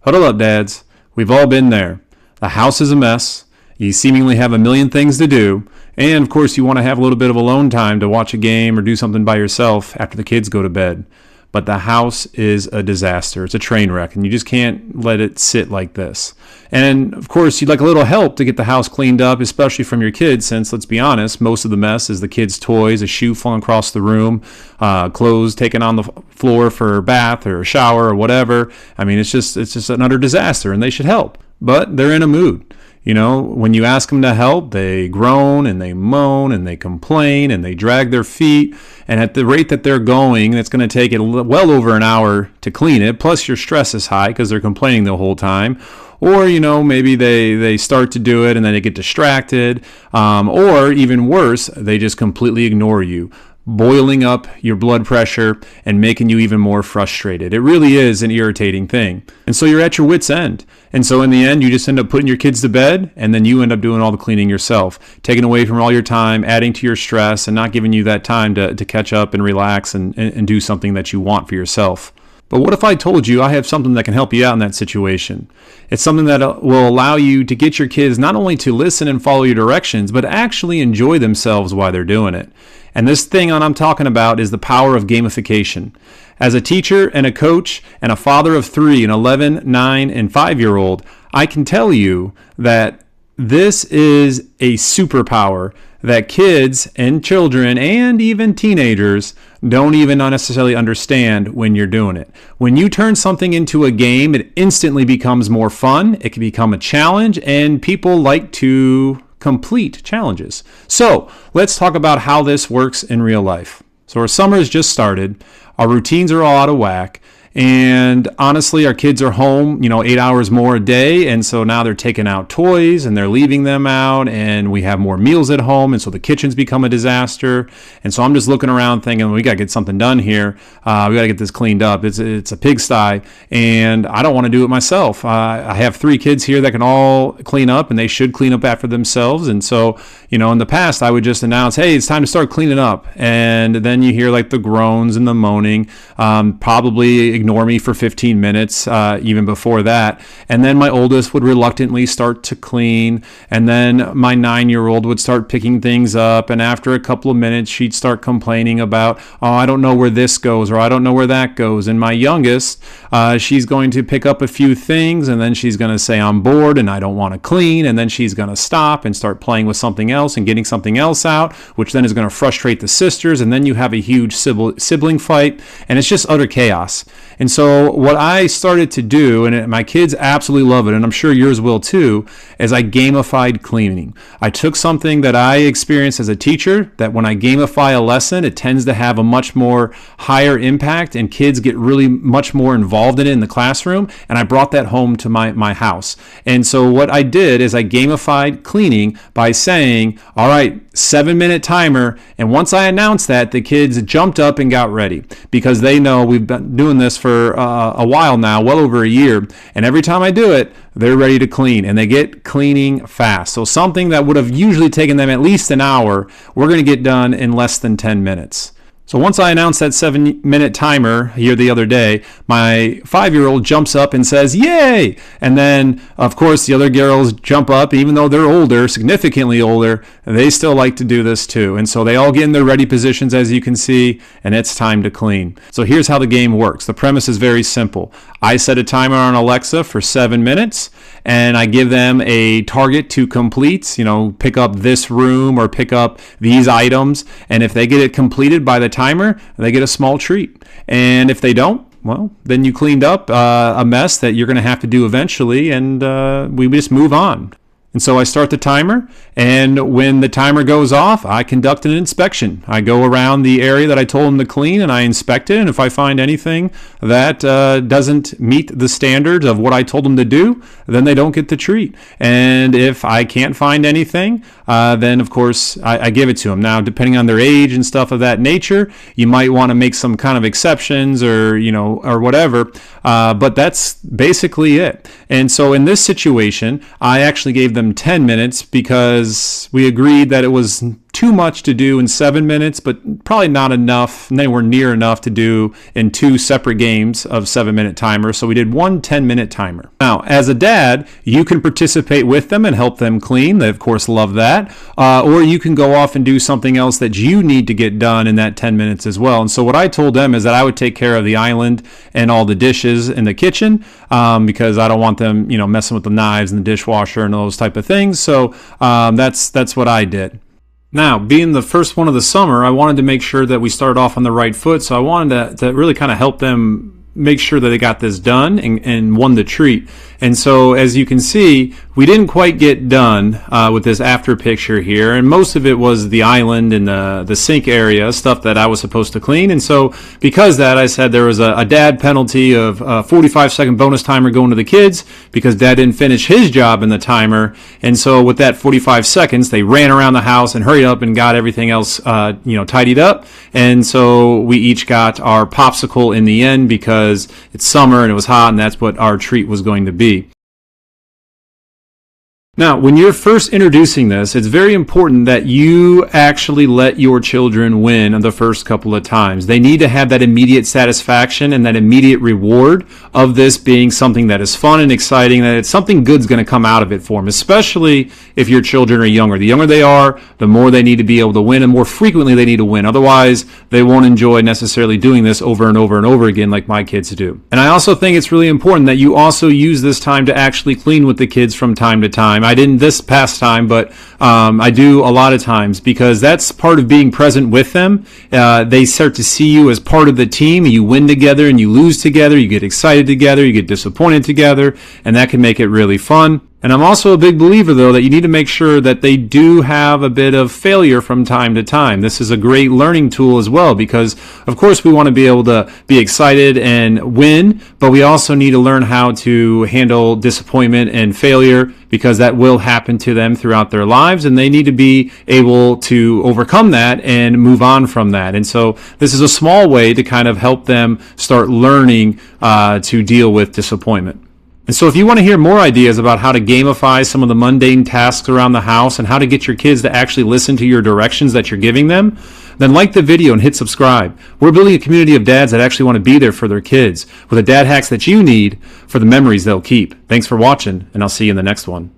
Huddle up, dads. We've all been there. The house is a mess. You seemingly have a million things to do. And of course, you want to have a little bit of alone time to watch a game or do something by yourself after the kids go to bed. But the house is a disaster. It's a train wreck, and you just can't let it sit like this. And of course, you'd like a little help to get the house cleaned up, especially from your kids, since, let's be honest, most of the mess is the kids' toys, a shoe falling across the room, clothes taken on the floor for a bath or a shower or whatever. I mean, it's just an utter disaster, and they should help. But they're in a mood. You know, when you ask them to help, they groan and they moan and they complain and they drag their feet. And at the rate that they're going, it's going to take it well over an hour to clean it. Plus, your stress is high because they're complaining the whole time. Or, you know, maybe they start to do it and then they get distracted. Or even worse, they just completely ignore you, boiling up your blood pressure and making you even more frustrated. It really is an irritating thing. And so you're at your wit's end. And so in the end, you just end up putting your kids to bed, and then you end up doing all the cleaning yourself, taking away from all your time, adding to your stress, and not giving you that time to catch up and relax and do something that you want for yourself. But what if I told you I have something that can help you out in that situation? It's something that will allow you to get your kids not only to listen and follow your directions, but actually enjoy themselves while they're doing it. And this thing I'm talking about is the power of gamification. As a teacher and a coach and a father of 3, an 11, 9, and 5-year-old, I can tell you that this is a superpower that kids and children and even teenagers don't even necessarily understand when you're doing it. When you turn something into a game, it instantly becomes more fun. It can become a challenge, and people like to complete challenges. So let's talk about how this works in real life. So our summer has just started. Our routines are all out of whack. And honestly, our kids are home, 8 hours more a day. And so now they're taking out toys and they're leaving them out, and we have more meals at home. And so the kitchen's become a disaster. And so I'm just looking around thinking, we got to get something done here. We got to get this cleaned up. It's a pigsty, and I don't want to do it myself. I have 3 kids here that can all clean up, and they should clean up after themselves. And so, in the past, I would just announce, hey, it's time to start cleaning up. And then you hear like the groans and the moaning, probably ignore me for 15 minutes, even before that. And then my oldest would reluctantly start to clean. And then my 9-year-old would start picking things up. And after a couple of minutes, she'd start complaining about, oh, I don't know where this goes, or I don't know where that goes. And my youngest, she's going to pick up a few things, and then she's going to say, I'm bored and I don't want to clean. And then she's going to stop and start playing with something else and getting something else out, which then is going to frustrate the sisters. And then you have a huge sibling fight, and it's just utter chaos. And so what I started to do, and my kids absolutely love it, and I'm sure yours will too, is I gamified cleaning. I took something that I experienced as a teacher, that when I gamify a lesson, it tends to have a much more higher impact, and kids get really much more involved in it in the classroom, and I brought that home to my house. And so what I did is I gamified cleaning by saying, all right, 7-minute timer. And once I announced that, the kids jumped up and got ready, because they know we've been doing this for a while now, well over a year. And every time I do it, they're ready to clean, and they get cleaning fast. So something that would have usually taken them at least an hour, we're going to get done in less than 10 minutes. So once I announced that 7-minute timer here the other day, my 5-year-old jumps up and says, yay! And then, of course, the other girls jump up. Even though they're older, significantly older, they still like to do this too. And so they all get in their ready positions, as you can see, and it's time to clean. So here's how the game works. The premise is very simple. I set a timer on Alexa for 7 minutes, and I give them a target to complete, pick up this room or pick up these items. And if they get it completed by the timer, they get a small treat. And if they don't, well, then you cleaned up a mess that you're going to have to do eventually, and we just move on. And so I start the timer, and when the timer goes off, I conduct an inspection. I go around the area that I told them to clean, and I inspect it, and if I find anything that doesn't meet the standards of what I told them to do, then they don't get the treat. And if I can't find anything, then of course I give it to them. Now, depending on their age and stuff of that nature, you might want to make some kind of exceptions or whatever, but that's basically it. And so in this situation, I actually gave them 10 minutes because because we agreed that it was too much to do in 7 minutes, but probably not enough, nowhere near enough to do in 2 separate games of 7-minute timers. So we did one 10-minute timer. Now, as a dad, you can participate with them and help them clean. They, of course, love that. Or you can go off and do something else that you need to get done in that 10 minutes as well. And so what I told them is that I would take care of the island and all the dishes in the kitchen, because I don't want them, messing with the knives and the dishwasher and those type of things. So that's what I did. Now, being the first one of the summer, I wanted to make sure that we started off on the right foot. So I wanted to really kind of help them make sure that they got this done and won the treat. And so, as you can see, we didn't quite get done with this after picture here, and most of it was the island and the sink area, stuff that I was supposed to clean. And so, because of that, I said there was a dad penalty of a 45-second bonus timer going to the kids because dad didn't finish his job in the timer. And so, with that 45 seconds, they ran around the house and hurried up and got everything else, tidied up. And so, we each got our popsicle in the end because it's summer and it was hot, and that's what our treat was going to be. Now, when you're first introducing this, it's very important that you actually let your children win the first couple of times. They need to have that immediate satisfaction and that immediate reward of this being something that is fun and exciting, that it's something good's going to come out of it for them, especially if your children are younger. The younger they are, the more they need to be able to win, and more frequently they need to win. Otherwise, they won't enjoy necessarily doing this over and over and over again like my kids do. And I also think it's really important that you also use this time to actually clean with the kids from time to time. I didn't this past time, but I do a lot of times, because that's part of being present with them. They start to see you as part of the team. You win together and you lose together. You get excited together. You get disappointed together, and that can make it really fun. And I'm also a big believer, though, that you need to make sure that they do have a bit of failure from time to time. This is a great learning tool as well, because, of course, we want to be able to be excited and win, but we also need to learn how to handle disappointment and failure, because that will happen to them throughout their lives, and they need to be able to overcome that and move on from that. And so this is a small way to kind of help them start learning to deal with disappointment. And so if you want to hear more ideas about how to gamify some of the mundane tasks around the house and how to get your kids to actually listen to your directions that you're giving them, then like the video and hit subscribe. We're building a community of dads that actually want to be there for their kids with the dad hacks that you need for the memories they'll keep. Thanks for watching, and I'll see you in the next one.